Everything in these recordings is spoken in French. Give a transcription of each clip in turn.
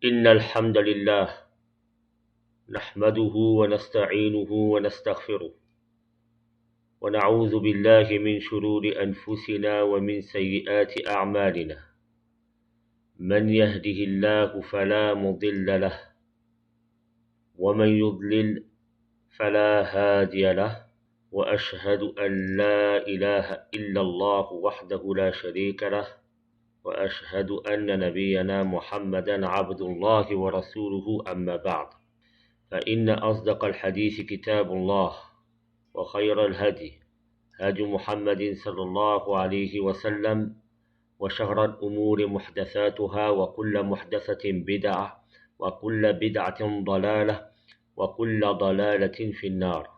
إن الحمد لله نحمده ونستعينه ونستغفره ونعوذ بالله من شرور أنفسنا ومن سيئات أعمالنا من يهده الله فلا مضل له ومن يضلل فلا هادي له وأشهد أن لا إله إلا الله وحده لا شريك له وأشهد أن نبينا محمدا عبد الله ورسوله أما بعد فإن أصدق الحديث كتاب الله وخير الهدي هدي محمد صلى الله عليه وسلم وشر الأمور محدثاتها وكل محدثة بدعة وكل بدعة ضلالة وكل ضلالة في النار.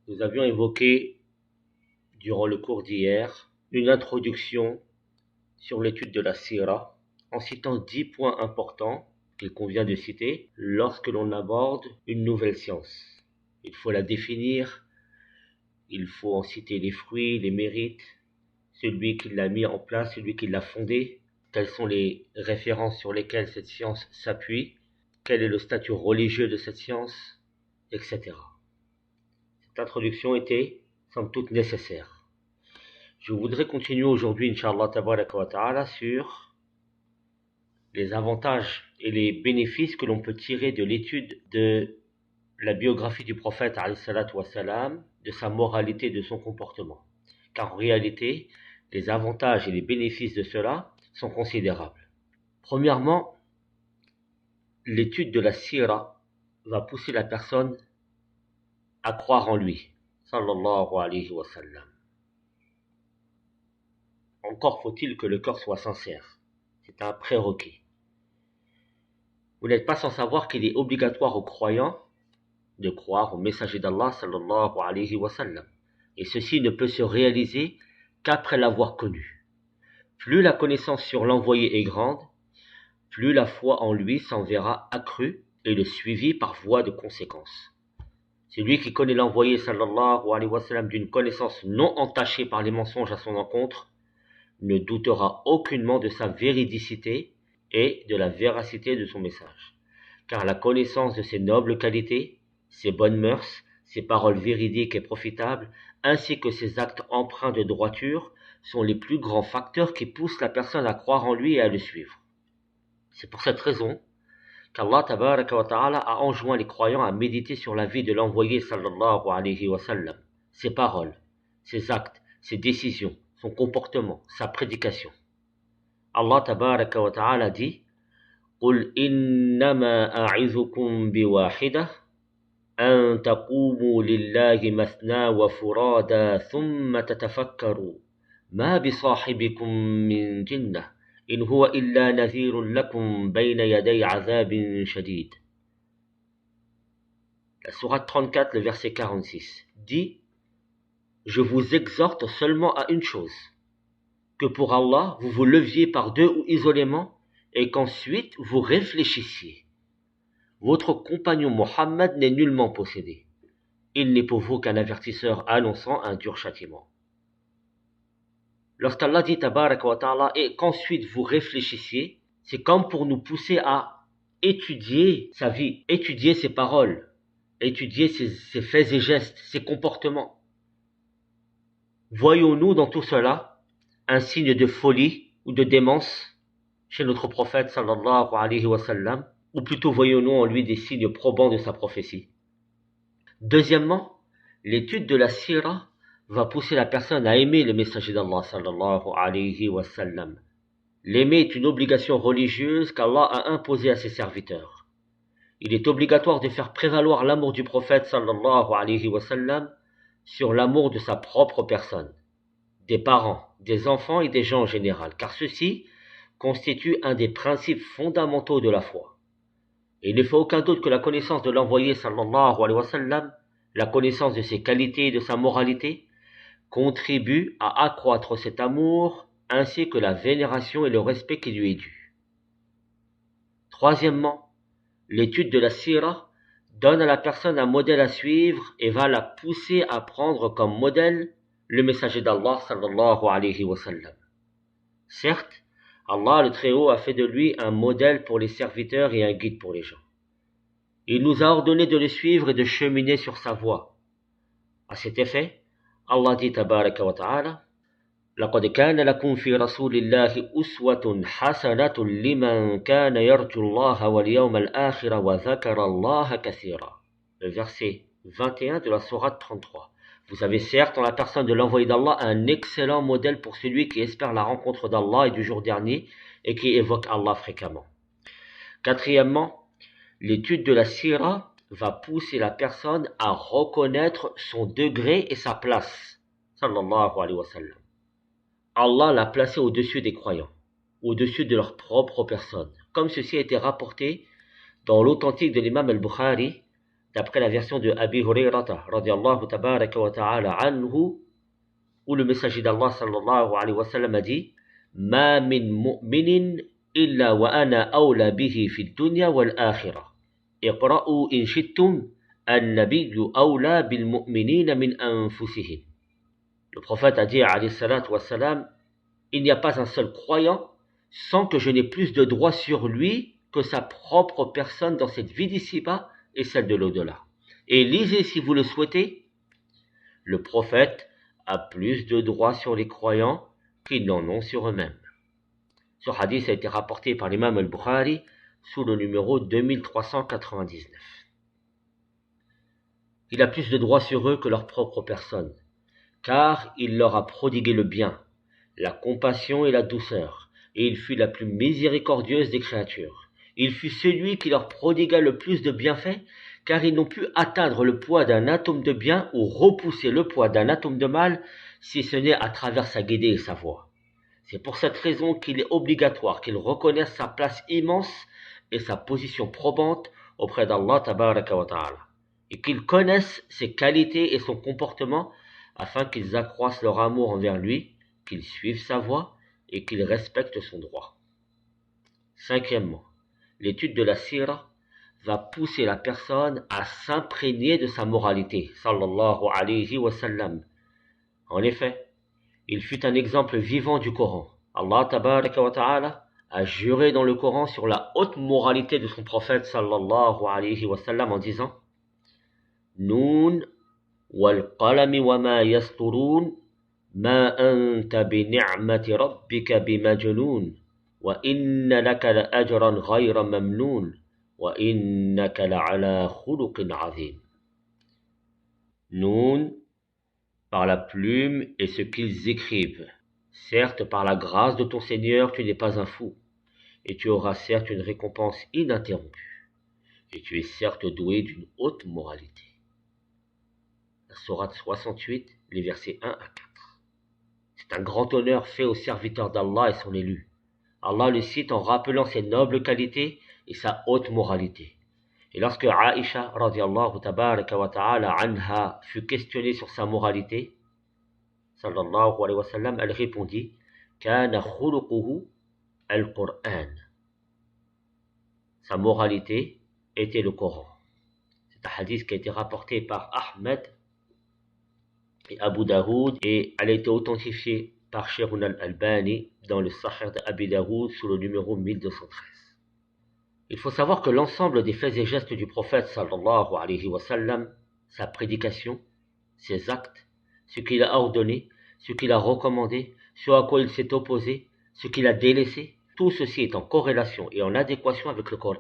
Nous avions évoqué durant le cours d'hier une introduction sur l'étude de la Sira en citant 10 points importants qu'il convient de citer lorsque l'on aborde une nouvelle science. Il faut la définir, il faut en citer les fruits, les mérites, celui qui l'a mis en place, celui qui l'a fondé, quelles sont les références sur lesquelles cette science s'appuie, quel est le statut religieux de cette science, etc. Cette introduction était, somme toute, nécessaire. Je voudrais continuer aujourd'hui, Inch'Allah Tabaraka wa Ta'ala, sur les avantages et les bénéfices que l'on peut tirer de l'étude de la biographie du prophète, alayhi salatu wa salam, de sa moralité, de son comportement. Car en réalité, les avantages et les bénéfices de cela sont considérables. Premièrement, l'étude de la sira va pousser la personne à croire en lui, sallallahu alayhi wa sallam. Encore faut-il que le cœur soit sincère. C'est un prérequis. Vous n'êtes pas sans savoir qu'il est obligatoire aux croyants de croire au messager d'Allah sallallahu alayhi wa sallam. Et ceci ne peut se réaliser qu'après l'avoir connu. Plus la connaissance sur l'envoyé est grande, plus la foi en lui s'en verra accrue et le suivi par voie de conséquence. Celui qui connaît l'envoyé sallallahu alayhi wa sallam d'une connaissance non entachée par les mensonges à son encontre ne doutera aucunement de sa véridicité et de la véracité de son message. Car la connaissance de ses nobles qualités, ses bonnes mœurs, ses paroles véridiques et profitables, ainsi que ses actes empreints de droiture, sont les plus grands facteurs qui poussent la personne à croire en lui et à le suivre. C'est pour cette raison qu'Allah Tabaraka wa Ta'ala a enjoint les croyants à méditer sur la vie de l'envoyé sallallahu alayhi wa sallam, ses paroles, ses actes, ses décisions, son comportement, sa prédication. Allah Tabaraka wa Ta'ala dit قُلْ إِنَّمَا أَعِظُكُمْ بِوَاحِدَةٍ أَن تَقُومُوا لِلَّهِ مَثْنَى وَفُرَادَى ثُمَّ تَتَفَكَّرُوا مَا بِصَاحِبِكُم مِّن جِنَّةٍ إِنْ هُوَ إِلَّا نَذِيرٌ لَكُمْ بَيْنَ يَدَيْ عَذَابٍ شَدِيدٍ. La sourate 34, le verset 46 dit: Je vous exhorte seulement à une chose, que pour Allah vous vous leviez par deux ou isolément, et qu'ensuite vous réfléchissiez. Votre compagnon Mohammed n'est nullement possédé. Il n'est pour vous qu'un avertisseur annonçant un dur châtiment. Lorsqu'Allah dit tabaraka wa ta'ala et qu'ensuite vous réfléchissiez, c'est comme pour nous pousser à étudier sa vie, étudier ses paroles, étudier ses faits et gestes, ses comportements. Voyons-nous dans tout cela un signe de folie ou de démence chez notre prophète sallallahu alayhi wa sallam, ou plutôt voyons-nous en lui des signes probants de sa prophétie? Deuxièmement, l'étude de la sira va pousser la personne à aimer le messager d'Allah sallallahu alayhi wa sallam. L'aimer est une obligation religieuse qu'Allah a imposée à ses serviteurs. Il est obligatoire de faire prévaloir l'amour du prophète sallallahu alayhi wa sallam sur l'amour de sa propre personne, des parents, des enfants et des gens en général, car ceci constitue un des principes fondamentaux de la foi. Et il ne fait aucun doute que la connaissance de l'envoyé sallallahu alayhi wa sallam, la connaissance de ses qualités et de sa moralité, contribue à accroître cet amour ainsi que la vénération et le respect qui lui est dû. Troisièmement, l'étude de la sira donne à la personne un modèle à suivre et va la pousser à prendre comme modèle le messager d'Allah sallallahu alayhi wa sallam. Certes, Allah, le Très-Haut, a fait de lui un modèle pour les serviteurs et un guide pour les gens. Il nous a ordonné de le suivre et de cheminer sur sa voie. À cet effet, Allah dit tabaraka wa ta'ala: لقد كان لكم في رسول الله أسوة حسنة لمن كان يرجو الله واليوم الآخر وذكر الله كثيرا. Le verset 21 de la sourate 33. Vous avez certes en la personne de l'envoyé d'Allah un excellent modèle pour celui qui espère la rencontre d'Allah et du jour dernier et qui évoque Allah fréquemment. Quatrièmement, l'étude de la sira va pousser la personne à reconnaître son degré et sa place. Sallallahu alayhi wa sallam. Allah l'a placé au-dessus des croyants, au-dessus de leur propre personne, comme ceci a été rapporté dans l'authentique de l'imam al-Bukhari, d'après la version de Abi Hurayrata, radiallahu tabaraka wa ta'ala anhu, où le messager d'Allah sallallahu alayhi wa sallam a dit: Ma min mu'minin illa wa ana awla bihi fi dunya wal akhirah. Iqra'u in shittum an-nabiyyu awla bil mu'minina min anfusihim. Le prophète a dit, alayhi salatu wassalam: il n'y a pas un seul croyant sans que je n'ai plus de droit sur lui que sa propre personne dans cette vie d'ici-bas et celle de l'au-delà. Et lisez si vous le souhaitez, le prophète a plus de droits sur les croyants qu'ils n'en ont sur eux-mêmes. Ce hadith a été rapporté par l'imam al-Bukhari sous le numéro 2399. Il a plus de droits sur eux que leur propre personne, car il leur a prodigué le bien, la compassion et la douceur, et il fut la plus miséricordieuse des créatures. Il fut celui qui leur prodigua le plus de bienfaits, car ils n'ont pu atteindre le poids d'un atome de bien ou repousser le poids d'un atome de mal, si ce n'est à travers sa guidée et sa voie. C'est pour cette raison qu'il est obligatoire qu'ils reconnaissent sa place immense et sa position probante auprès d'Allah tabaraka wa ta'ala, et qu'ils connaissent ses qualités et son comportement, afin qu'ils accroissent leur amour envers lui, qu'ils suivent sa voie et qu'ils respectent son droit. Cinquièmement, l'étude de la sira va pousser la personne à s'imprégner de sa moralité, sallallahu alayhi wa sallam. En effet, il fut un exemple vivant du Coran. Allah tabaraka wa ta'ala a juré dans le Coran sur la haute moralité de son prophète, sallallahu alayhi wa sallam, en disant: Noun wal qalami wa ma yasturun ما أنت بنعمة ربك بمجنون وإن لك لأجرا غير ممنون وإنك لعلى خلق عظيم. Noun, par la plume et ce qu'ils écrivent. Certes, par la grâce de ton Seigneur, tu n'es pas un fou, et tu auras certes une récompense ininterrompue, et tu es certes doué d'une haute moralité. La sourate 68, les versets 1 à 4. C'est un grand honneur fait au serviteur d'Allah et son élu. Allah le cite en rappelant ses nobles qualités et sa haute moralité. Et lorsque Aïcha radiallahu tabaraka wa ta'ala anha fut questionnée sur sa moralité, sallallahu alayhi wa sallam, elle répondit: Kana khuluquhu al-Qur'an. Sa moralité était le Coran. C'est un hadith qui a été rapporté par Ahmed et Abu Daoud, et elle a été authentifiée par Sheikhun al-Albani dans le Sahih d'Abi Daoud sous le numéro 1213. Il faut savoir que l'ensemble des faits et gestes du prophète sallallahu alayhi wa sallam, sa prédication, ses actes, ce qu'il a ordonné, ce qu'il a recommandé, ce à quoi il s'est opposé, ce qu'il a délaissé, tout ceci est en corrélation et en adéquation avec le Coran.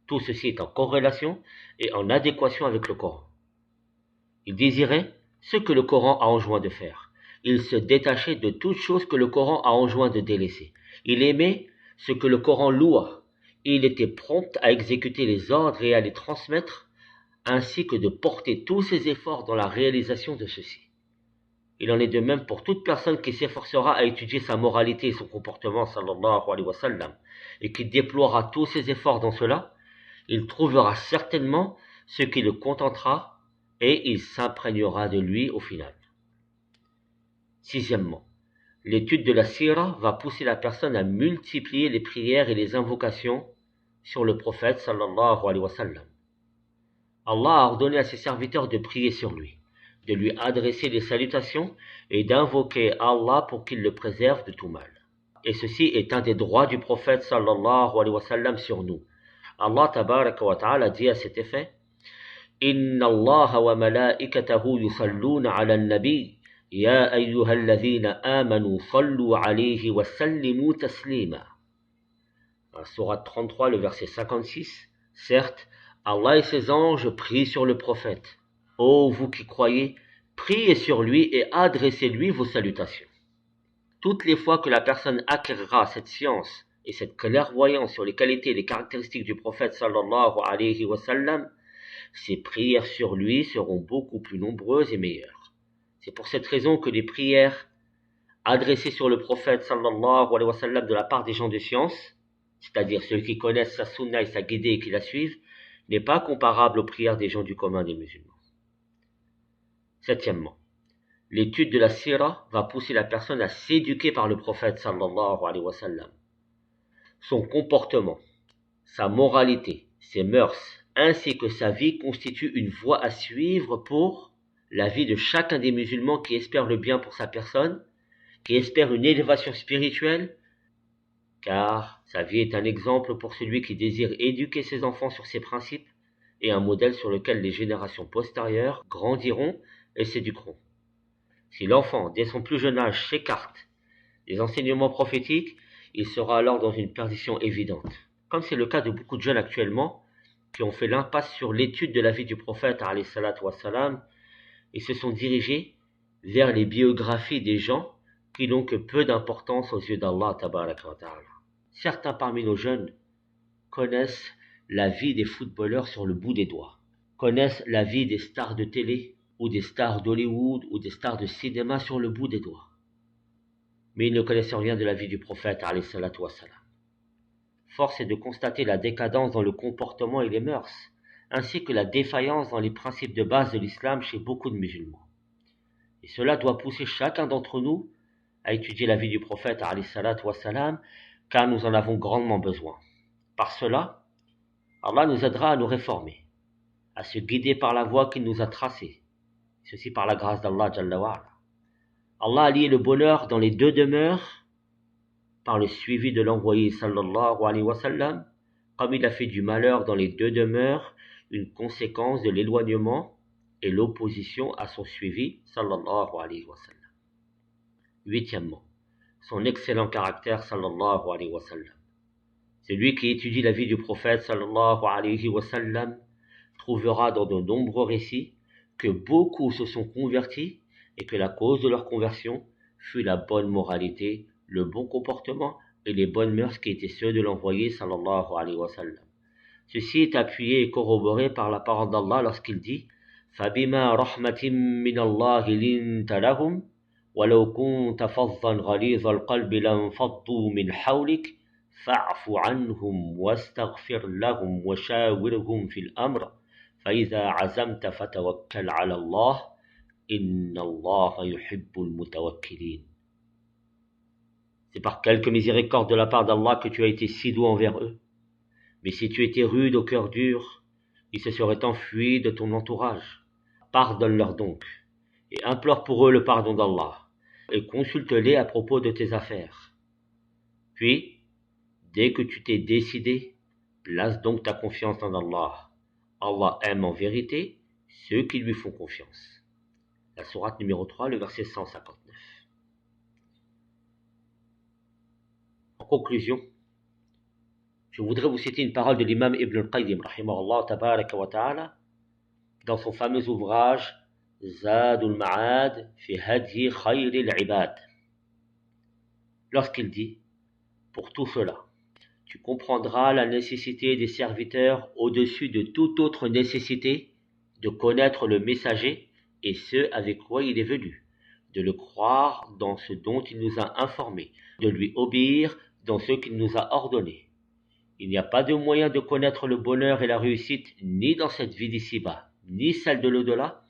Tout ceci est en corrélation et en adéquation avec le Coran. Il désirait ce que le Coran a enjoint de faire. Il se détachait de toute chose que le Coran a enjoint de délaisser. Il aimait ce que le Coran loua. Il était prompt à exécuter les ordres et à les transmettre, ainsi que de porter tous ses efforts dans la réalisation de ceux-ci. Il en est de même pour toute personne qui s'efforcera à étudier sa moralité et son comportement, sallallahu alayhi wa sallam, et qui déploiera tous ses efforts dans cela. Il trouvera certainement ce qui le contentera et il s'imprégnera de lui au final. Sixièmement, l'étude de la sira va pousser la personne à multiplier les prières et les invocations sur le prophète sallallahu alayhi wa sallam. Allah a ordonné à ses serviteurs de prier sur lui, de lui adresser des salutations et d'invoquer Allah pour qu'il le préserve de tout mal. et ceci est un des droits du prophète sallallahu alayhi wa sallam sur nous. Allah tabaraka wa ta'ala dit à cet effet: Inna Allah wa malaikatahu yusalluna ala an-nabi ya ayyuhalladhina amanu sallu alayhi wa sallimu taslima. Sourate 33, le verset 56. Certes, Allah et ses anges prient sur le prophète. Ô vous qui croyez, priez sur lui et adressez-lui vos salutations. Toutes les fois que la personne acquérera cette science et cette clairvoyance sur les qualités et les caractéristiques du prophète sallallahu alayhi wa sallam, ses prières sur lui seront beaucoup plus nombreuses et meilleures. C'est pour cette raison que les prières adressées sur le prophète sallallahu alayhi wa sallam de la part des gens de science, c'est-à-dire ceux qui connaissent sa sunna et sa guidée et qui la suivent, n'est pas comparable aux prières des gens du commun des musulmans. Septièmement, l'étude de la sira va pousser la personne à s'éduquer par le prophète sallallahu alayhi wa sallam. Son comportement, sa moralité, ses mœurs, ainsi que sa vie constituent une voie à suivre pour la vie de chacun des musulmans qui espère le bien pour sa personne, qui espère une élévation spirituelle, car sa vie est un exemple pour celui qui désire éduquer ses enfants sur ses principes et un modèle sur lequel les générations postérieures grandiront et s'éduqueront. Si l'enfant, dès son plus jeune âge, s'écarte des enseignements prophétiques, il sera alors dans une perdition évidente, comme c'est le cas de beaucoup de jeunes actuellement qui ont fait l'impasse sur l'étude de la vie du prophète alayhi salatu wassalam et se sont dirigés vers les biographies des gens qui n'ont que peu d'importance aux yeux d'Allah tabaraka wa ta'ala. Certains parmi nos jeunes connaissent la vie des footballeurs sur le bout des doigts, connaissent la vie des stars de télé ou des stars d'Hollywood ou des stars de cinéma sur le bout des doigts. Mais ils ne connaissent rien de la vie du prophète alayhi salatu wassalam. Force est de constater la décadence dans le comportement et les mœurs, ainsi que la défaillance dans les principes de base de l'islam chez beaucoup de musulmans. Et cela doit pousser chacun d'entre nous à étudier la vie du prophète alayhi salatu wassalam, car nous en avons grandement besoin. Par cela, Allah nous aidera à nous réformer, à se guider par la voie qu'il nous a tracée, ceci par la grâce d'Allah Jalla wa Ala. Allah a lié le bonheur dans les deux demeures par le suivi de l'envoyé sallallahu alayhi wa sallam, comme il a fait du malheur dans les deux demeures une conséquence de l'éloignement et l'opposition à son suivi sallallahu alayhi wa sallam. Huitièmement, son excellent caractère sallallahu alayhi wa sallam. Celui qui étudie la vie du prophète sallallahu alayhi wa sallam trouvera dans de nombreux récits que beaucoup se sont convertis et que la cause de leur conversion fut la bonne moralité, le bon comportement et les bonnes mœurs qui étaient ceux de l'envoyé sallallahu alayhi wa sallam. Ceci est appuyé et corroboré par la parole d'Allah lorsqu'il dit فَبِمَا رَحْمَةٍ مِّنَ اللَّهِ لِنْتَ لَهُمْ وَلَوْ كُنْتَ فَظًّا غَلِيظَ الْقَلْبِ لَانفَضُّوا مِنْ حَوْلِكَ فَاعْفُ عَنْهُمْ وَاسْتَغْفِرْ لَهُمْ وَشَاوِرْهُمْ فِي الْأَمْرِ فَإِذَا عَزَمْتَ فَتَوَكَّلْ عَلَى اللَّهِ إِنَّ اللَّهَ يُحِبُّ الْمُتَوَكِّلِينَ. C'est par quelque miséricorde de la part d'Allah que tu as été si doux envers eux. Mais si tu étais rude au cœur dur, ils se seraient enfuis de ton entourage. Pardonne-leur donc, et implore pour eux le pardon d'Allah, et consulte-les à propos de tes affaires. Puis, dès que tu t'es décidé, place donc ta confiance en Allah. Allah aime en vérité ceux qui lui font confiance. La sourate numéro 3, le verset 159. En conclusion, je voudrais vous citer une parole de l'imam Ibn al-Qayyim, rahimahullah tabaraka wa ta'ala, dans son fameux ouvrage Zadul Ma'ad fi Hadyi Khayril Ibad. Lorsqu'il dit: pour tout cela, tu comprendras la nécessité des serviteurs au-dessus de toute autre nécessité de connaître le messager et ce avec quoi il est venu, de le croire dans ce dont il nous a informés, de lui obéir dans ce qu'il nous a ordonné. Il n'y a pas de moyen de connaître le bonheur et la réussite ni dans cette vie d'ici-bas, ni celle de l'au-delà,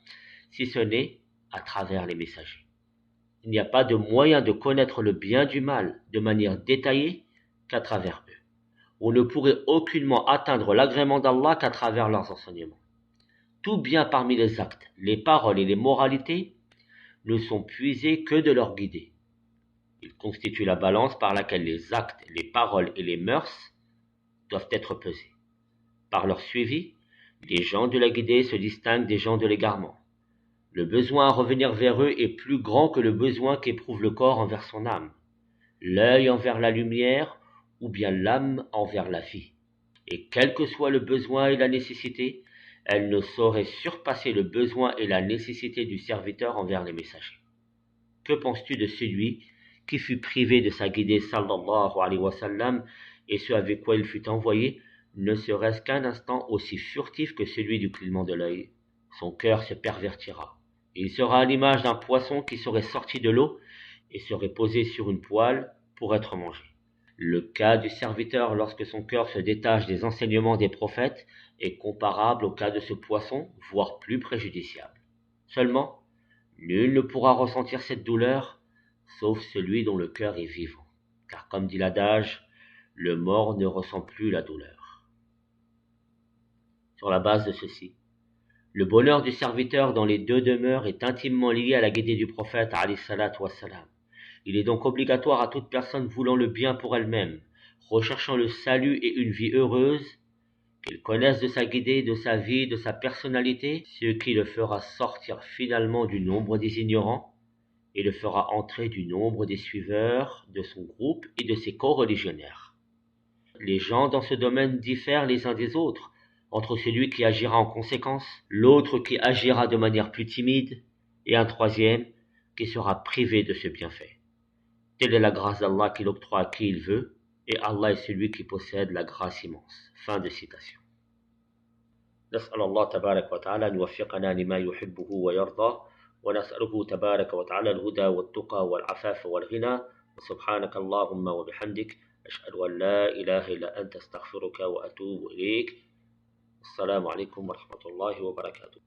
si ce n'est à travers les messagers. Il n'y a pas de moyen de connaître le bien du mal de manière détaillée qu'à travers eux. On ne pourrait aucunement atteindre l'agrément d'Allah qu'à travers leurs enseignements. Tout bien parmi les actes, les paroles et les moralités ne sont puisés que de leur guider. Il constitue la balance par laquelle les actes, les paroles et les mœurs doivent être pesés. Par leur suivi, les gens de la guidée se distinguent des gens de l'égarement. Le besoin à revenir vers eux est plus grand que le besoin qu'éprouve le corps envers son âme, l'œil envers la lumière ou bien l'âme envers la vie. Et quel que soit le besoin et la nécessité, elle ne saurait surpasser le besoin et la nécessité du serviteur envers les messagers. Que penses-tu de celui qui fut privé de sa guidée sallallahu alayhi wa sallam et ce avec quoi il fut envoyé, ne serait-ce qu'un instant aussi furtif que celui du clignement de l'œil? Son cœur se pervertira. Il sera à l'image d'un poisson qui serait sorti de l'eau et serait posé sur une poêle pour être mangé. Le cas du serviteur lorsque son cœur se détache des enseignements des prophètes est comparable au cas de ce poisson, voire plus préjudiciable. Seulement, nul ne pourra ressentir cette douleur, sauf celui dont le cœur est vivant. Car comme dit l'adage, le mort ne ressent plus la douleur. Sur la base de ceci, le bonheur du serviteur dans les deux demeures est intimement lié à la guidée du prophète alayhi salatu wassalam. Il est donc obligatoire à toute personne voulant le bien pour elle-même, recherchant le salut et une vie heureuse, qu'il connaisse de sa guidée, de sa vie, de sa personnalité, ce qui le fera sortir finalement du nombre des ignorants et le fera entrer du nombre des suiveurs de son groupe et de ses co-religionnaires. Les gens dans ce domaine diffèrent les uns des autres, entre celui qui agira en conséquence, l'autre qui agira de manière plus timide, et un troisième qui sera privé de ce bienfait. Telle est la grâce d'Allah qu'il octroie à qui il veut, et Allah est celui qui possède la grâce immense. Fin de citation. نسأل الله تبارك وتعالى أن يوفقنا لما يحبه ويرضى ونسأله تبارك وتعالى الهدى والتقى والعفاف والغنى وسبحانك اللهم وبحمدك أشهد أن لا إله إلا أنت استغفرك وأتوب إليك السلام عليكم ورحمة الله وبركاته